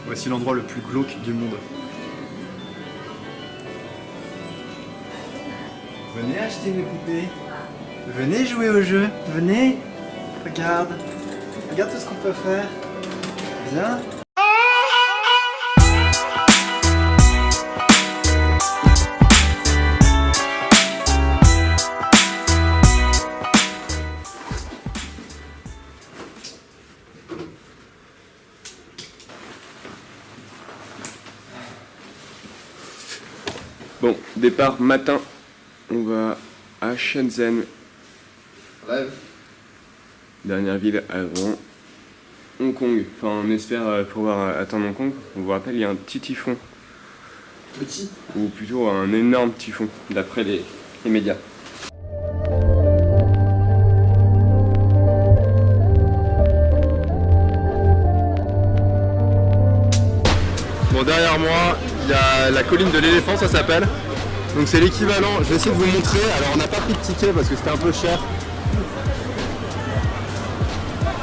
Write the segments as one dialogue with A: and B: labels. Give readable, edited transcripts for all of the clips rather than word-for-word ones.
A: Voici l'endroit le plus glauque du monde. Venez acheter mes poupées. Venez jouer au jeu. Venez. Regarde. Regarde tout ce qu'on peut faire. Viens.
B: Bon, départ matin, on va à Shenzhen.
A: Rêve.
B: Dernière ville avant Hong Kong. Enfin, on espère pouvoir atteindre Hong Kong. On vous rappelle, il y a un petit typhon.
A: Petit.
B: Ou plutôt un énorme typhon, d'après les médias.
A: Bon, derrière moi, il y a la colline de l'éléphant, ça s'appelle. Donc c'est l'équivalent, je vais essayer de vous montrer. Alors on n'a pas pris de ticket parce que c'était un peu cher.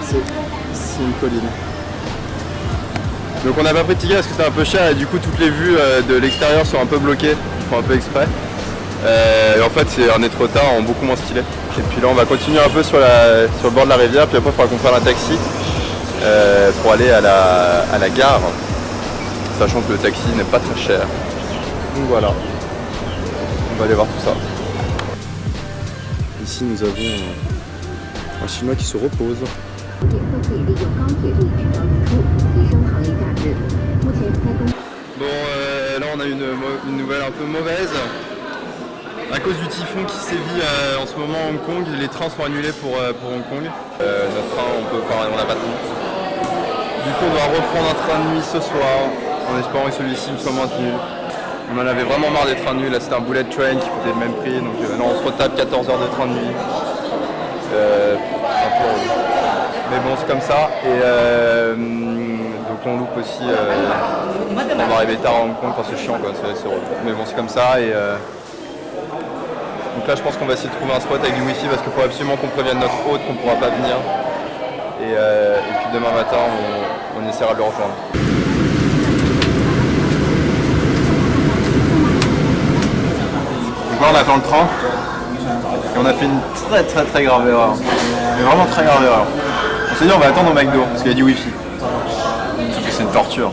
A: C'est une colline. Donc on n'a pas pris de ticket parce que c'était un peu cher et du coup toutes les vues de l'extérieur sont un peu bloquées. Ils font un peu exprès. Et en fait c'est un étretat en beaucoup moins stylé. Et puis là on va continuer un peu sur le bord de la rivière, puis après il faudra qu'on prenne un taxi pour aller à la gare. Sachant que le taxi n'est pas très cher. Donc voilà. On va aller voir tout ça. Ici nous avons un Chinois qui se repose. Bon là on a une nouvelle un peu mauvaise. À cause du typhon qui sévit en ce moment à Hong Kong, les trains sont annulés pour Hong Kong. Notre train on n'a pas de train. Du coup on doit reprendre un train de nuit ce soir en espérant que celui-ci soit maintenu. On en avait vraiment marre des trains de nuit, là c'était un bullet train qui coûtait le même prix, donc là on se retape 14 heures de train de nuit. Mais bon c'est comme ça, et donc on loupe aussi, on va arriver tard à Hong Kong, enfin c'est chiant quoi, c'est relou. Mais bon c'est comme ça, et donc là je pense qu'on va essayer de trouver un spot avec du wifi parce qu'il faut absolument qu'on prévienne notre hôte qu'on ne pourra pas venir. Et puis demain matin on essaiera de le rejoindre. Donc là on attend le train et on a fait une très grave erreur. Mais vraiment très grave erreur. On s'est dit on va attendre au McDo parce qu'il y a du wifi. Sauf que c'est une torture.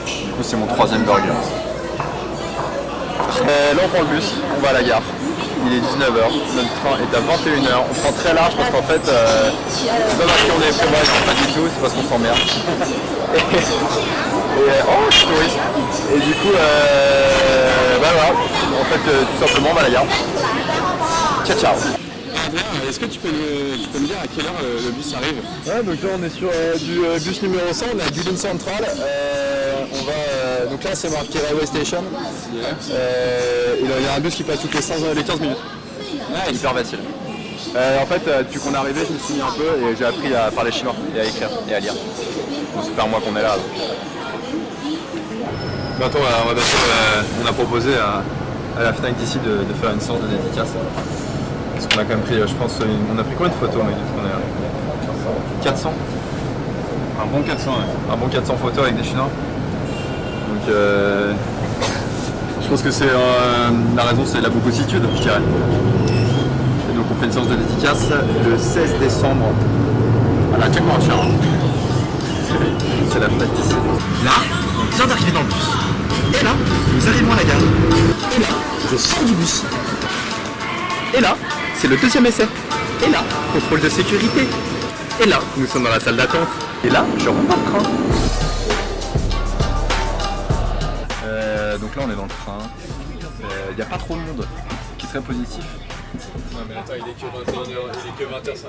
A: Du coup c'est mon 3e burger. Là on prend le bus, on va à la gare. Il est 19h, notre train est à 21h. On prend très large parce qu'en fait c'est pas parce qu'on est prévoyant, pas du tout, c'est parce qu'on s'emmerde. Oh je suis touriste. Et du coup voilà, en fait tout simplement on va à la gare. Ciao ciao.
C: Adrien, est-ce que tu peux me dire à quelle heure le bus arrive?
A: Ouais, donc là on est sur du bus numéro 100, on est à Guilin Central. Donc là c'est marqué Railway Station. Et là, il y a un bus qui passe toutes les 15 minutes.
C: Ouais,
A: hyper facile. En fait, depuis qu'on est arrivé, je me suis mis un peu et j'ai appris à parler chinois et à écrire et à lire. Bon, ça fait un mois qu'on est là. Donc. Bientôt, on a proposé à la FNAC d'ici de faire une sorte de dédicace. Parce qu'on a quand même pris, je pense, on a pris combien de photos mec, depuis qu'on est là? 400. Un bon 400, ouais. Un bon 400 photos avec des Chinois. Donc je pense que c'est la raison, c'est la boucossitude, je dirais. Et donc on fait une séance de dédicace le 16 décembre. Voilà, check moi cher. C'est la fête ici. Là, on vient d'arriver dans le bus. Et là, nous arrivons à la gare. Et là, je sors du bus. Et là, c'est le 2e essai. Et là, contrôle de sécurité. Et là, nous sommes dans la salle d'attente. Et là, je rentre dans le train. Donc là, on est dans le train. Il n'y a pas trop de monde, ce qui est très positif.
C: Non mais attends, il est que 20h45.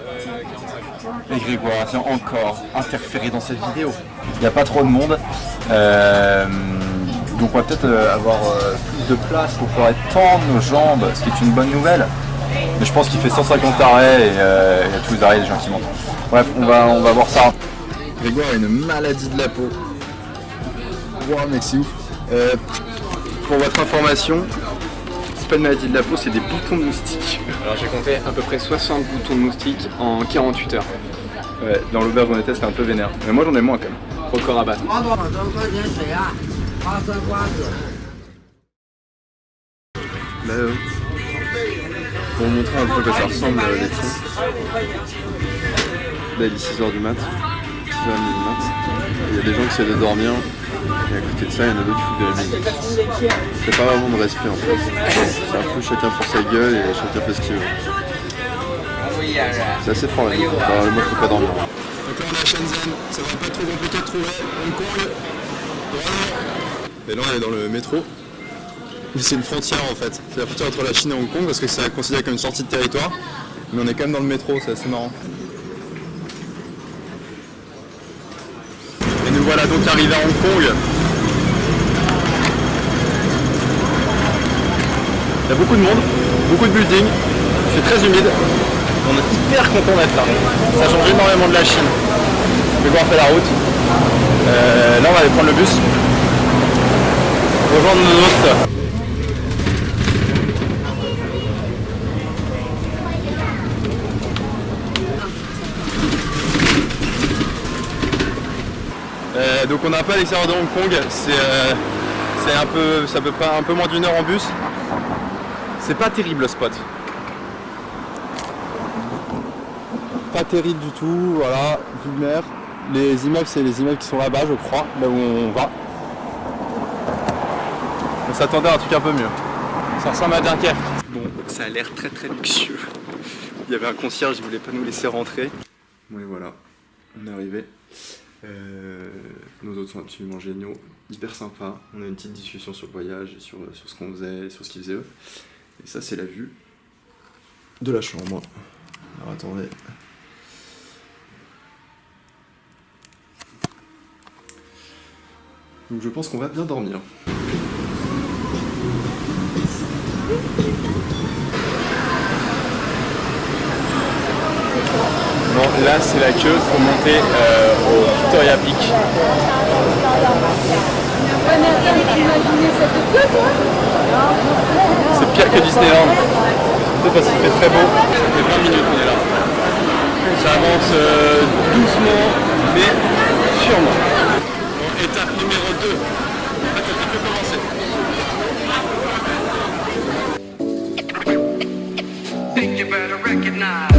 A: Et Grégoire vient encore interférer dans cette vidéo. Il n'y a pas trop de monde. Donc on va peut-être avoir plus de place pour pouvoir étendre nos jambes, ce qui est une bonne nouvelle. Mais je pense qu'il fait 150 arrêts et il y a tous les arrêts des gens qui montent. Bref, on va voir ça. Grégoire a une maladie de la peau. Wow mec, c'est ouf. Pour votre information, c'est pas une maladie de la peau, c'est des boutons de moustiques.
B: Alors j'ai compté à peu près 60 boutons de moustiques en 48 heures.
A: Ouais, dans l'auberge où on était, c'était un peu vénère. Mais moi j'en ai moins quand même. record à battre. Là, pour vous montrer un peu que ça ressemble les fonds. Là il est 6h du mat, 6h30 du mat. Il y a des gens qui essaient de dormir et à côté de ça il y en a d'autres qui foutent de la musique. C'est pas vraiment de respect en fait. C'est un peu chacun pour sa gueule et chacun fait ce qu'il veut. C'est assez fort la nuit. Alors, moi je peux pas dormir. Donc là on est à Shenzhen, ça va pas trop compliqué de trouver Hong Kong. Et là on est dans le métro. C'est une frontière en fait, c'est la frontière entre la Chine et Hong Kong parce que c'est considéré comme une sortie de territoire. Mais on est quand même dans le métro, c'est assez marrant. Et nous voilà donc arrivés à Hong Kong. Il y a beaucoup de monde, beaucoup de buildings, il fait très humide. On est hyper content d'être là. Ça change énormément de la Chine. Mais bon, on fait la route. Là on va aller prendre le bus. Rejoindre nos autres. Donc on est un peu à l'extérieur de Hong Kong, c'est un peu, ça peut pas un peu moins d'une heure en bus. C'est pas terrible le spot. Pas terrible du tout, voilà, vue de mer. Les immeubles c'est les immeubles qui sont là-bas je crois, là où on va. On s'attendait à un truc un peu mieux. Ça ressemble à Dunkerque. Bon, ça a l'air très très luxueux. Il y avait un concierge, il voulait pas nous laisser rentrer. Bon et voilà, on est arrivé. Nos hôtes sont absolument géniaux, hyper sympas. On a une petite discussion sur le voyage, sur ce qu'on faisait, sur ce qu'ils faisaient eux. Et ça c'est la vue de la chambre. Alors attendez. Donc je pense qu'on va bien dormir. Bon, là c'est la queue pour monter au Victoria Peak. C'est pire que Disneyland. Peut-être parce qu'il fait très beau. Ça fait 20 minutes qu'on est là. Ça avance doucement mais sûrement. Bon, étape numéro 2. En fait ça fait que commencer. Think you better recognize.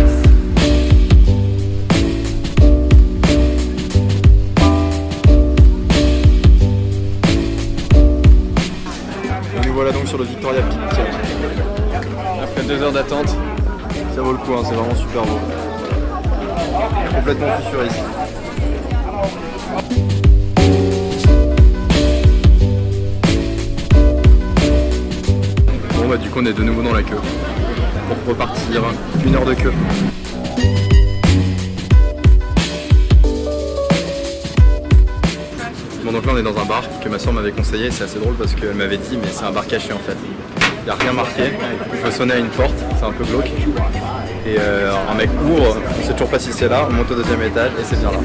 A: Voilà donc sur le Victoria Peak. Après 2 heures d'attente, ça vaut le coup, hein, c'est vraiment super beau. Complètement futuriste. Bon bah du coup on est de nouveau dans la queue. Pour repartir, 1 heure de queue. Bon donc là on est dans un bar que ma soeur m'avait conseillé, c'est assez drôle parce qu'elle m'avait dit mais c'est un bar caché en fait. Il n'y a rien marqué, il faut sonner à une porte, c'est un peu glauque. Et un mec ouvre, on sait toujours pas si c'est là, on monte au 2e étage et c'est bien là.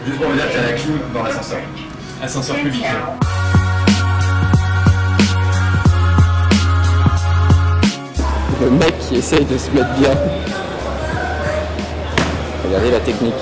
A: Juste pour vous dire qu'il y a la clim dans l'ascenseur. Ascenseur public. Le mec qui essaye de se mettre bien. Regardez la technique.